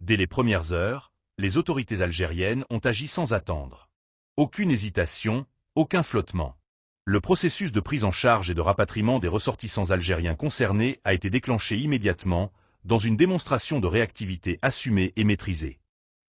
Dès les premières heures, les autorités algériennes ont agi sans attendre. Aucune hésitation, aucun flottement. Le processus de prise en charge et de rapatriement des ressortissants algériens concernés a été déclenché immédiatement, dans une démonstration de réactivité assumée et maîtrisée.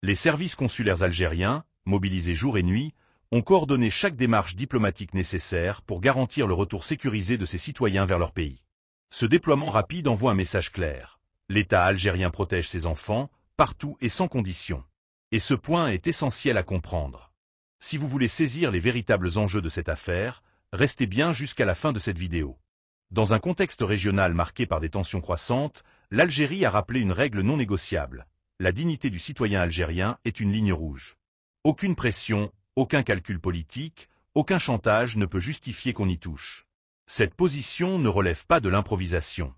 Les services consulaires algériens, mobilisés jour et nuit, ont coordonné chaque démarche diplomatique nécessaire pour garantir le retour sécurisé de ces citoyens vers leur pays. Ce déploiement rapide envoie un message clair. L'État algérien protège ses enfants, partout et sans condition. Et ce point est essentiel à comprendre. Si vous voulez saisir les véritables enjeux de cette affaire, restez bien jusqu'à la fin de cette vidéo. Dans un contexte régional marqué par des tensions croissantes, l'Algérie a rappelé une règle non négociable. La dignité du citoyen algérien est une ligne rouge. Aucune pression, aucun calcul politique, aucun chantage ne peut justifier qu'on y touche. Cette position ne relève pas de l'improvisation.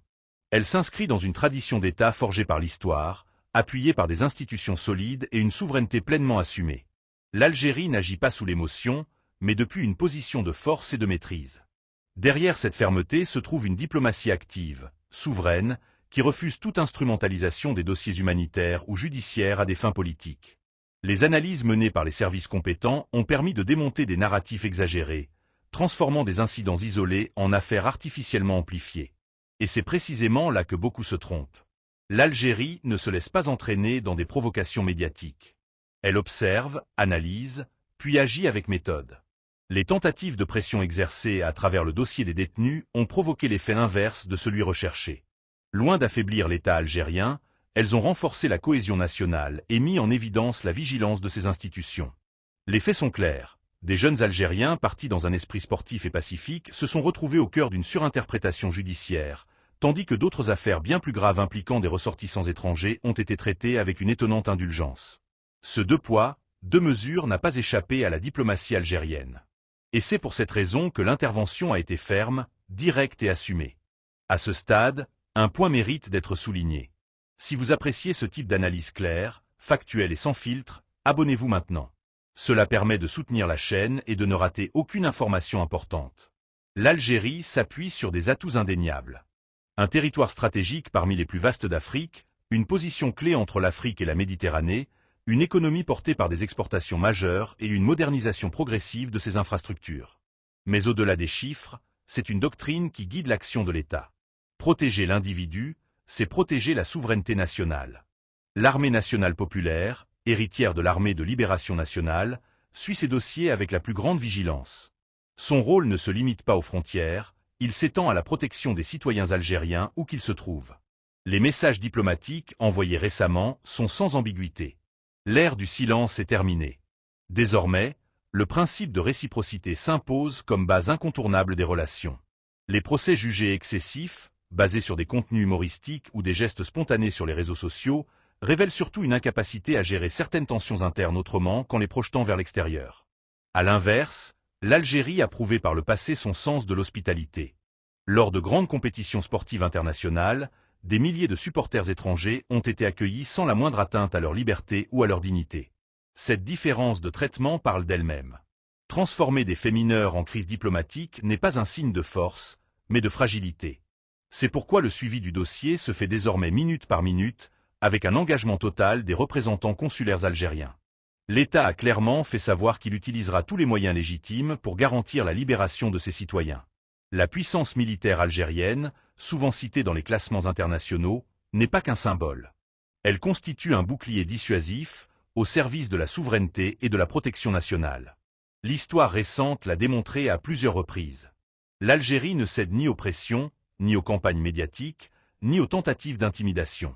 Elle s'inscrit dans une tradition d'État forgée par l'histoire, appuyée par des institutions solides et une souveraineté pleinement assumée. L'Algérie n'agit pas sous l'émotion, mais depuis une position de force et de maîtrise. Derrière cette fermeté se trouve une diplomatie active, souveraine, qui refuse toute instrumentalisation des dossiers humanitaires ou judiciaires à des fins politiques. Les analyses menées par les services compétents ont permis de démonter des narratifs exagérés, transformant des incidents isolés en affaires artificiellement amplifiées. Et c'est précisément là que beaucoup se trompent. L'Algérie ne se laisse pas entraîner dans des provocations médiatiques. Elle observe, analyse, puis agit avec méthode. Les tentatives de pression exercées à travers le dossier des détenus ont provoqué l'effet inverse de celui recherché. Loin d'affaiblir l'État algérien, elles ont renforcé la cohésion nationale et mis en évidence la vigilance de ses institutions. Les faits sont clairs. Des jeunes Algériens partis dans un esprit sportif et pacifique se sont retrouvés au cœur d'une surinterprétation judiciaire, tandis que d'autres affaires bien plus graves impliquant des ressortissants étrangers ont été traitées avec une étonnante indulgence. Ce deux poids, deux mesures n'a pas échappé à la diplomatie algérienne. Et c'est pour cette raison que l'intervention a été ferme, directe et assumée. À ce stade, un point mérite d'être souligné. Si vous appréciez ce type d'analyse claire, factuelle et sans filtre, abonnez-vous maintenant. Cela permet de soutenir la chaîne et de ne rater aucune information importante. L'Algérie s'appuie sur des atouts indéniables. Un territoire stratégique parmi les plus vastes d'Afrique, une position clé entre l'Afrique et la Méditerranée, une économie portée par des exportations majeures et une modernisation progressive de ses infrastructures. Mais au-delà des chiffres, c'est une doctrine qui guide l'action de l'État. Protéger l'individu, c'est protéger la souveraineté nationale. L'armée nationale populaire, héritière de l'armée de libération nationale, suit ces dossiers avec la plus grande vigilance. Son rôle ne se limite pas aux frontières, il s'étend à la protection des citoyens algériens où qu'ils se trouvent. Les messages diplomatiques envoyés récemment sont sans ambiguïté. L'ère du silence est terminée. Désormais, le principe de réciprocité s'impose comme base incontournable des relations. Les procès jugés excessifs, basés sur des contenus humoristiques ou des gestes spontanés sur les réseaux sociaux, révèlent surtout une incapacité à gérer certaines tensions internes autrement qu'en les projetant vers l'extérieur. À l'inverse, l'Algérie a prouvé par le passé son sens de l'hospitalité. Lors de grandes compétitions sportives internationales, des milliers de supporters étrangers ont été accueillis sans la moindre atteinte à leur liberté ou à leur dignité. Cette différence de traitement parle d'elle-même. Transformer des faits mineurs en crise diplomatique n'est pas un signe de force, mais de fragilité. C'est pourquoi le suivi du dossier se fait désormais minute par minute, avec un engagement total des représentants consulaires algériens. L'État a clairement fait savoir qu'il utilisera tous les moyens légitimes pour garantir la libération de ses citoyens. La puissance militaire algérienne, souvent citée dans les classements internationaux, n'est pas qu'un symbole. Elle constitue un bouclier dissuasif, au service de la souveraineté et de la protection nationale. L'histoire récente l'a démontré à plusieurs reprises. L'Algérie ne cède ni aux pressions, ni aux campagnes médiatiques, ni aux tentatives d'intimidation.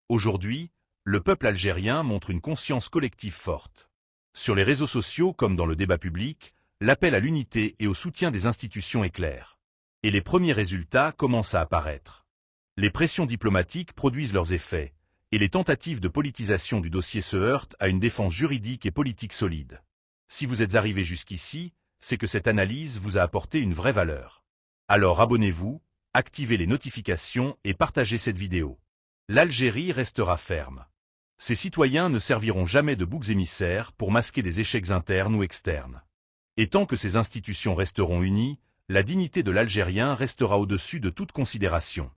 Aujourd'hui, le peuple algérien montre une conscience collective forte. Sur les réseaux sociaux comme dans le débat public, l'appel à l'unité et au soutien des institutions est clair. Et les premiers résultats commencent à apparaître. Les pressions diplomatiques produisent leurs effets, et les tentatives de politisation du dossier se heurtent à une défense juridique et politique solide. Si vous êtes arrivé jusqu'ici, c'est que cette analyse vous a apporté une vraie valeur. Alors abonnez-vous, activez les notifications et partagez cette vidéo. L'Algérie restera ferme. Ses citoyens ne serviront jamais de boucs émissaires pour masquer des échecs internes ou externes. Et tant que ces institutions resteront unies, la dignité de l'Algérien restera au-dessus de toute considération.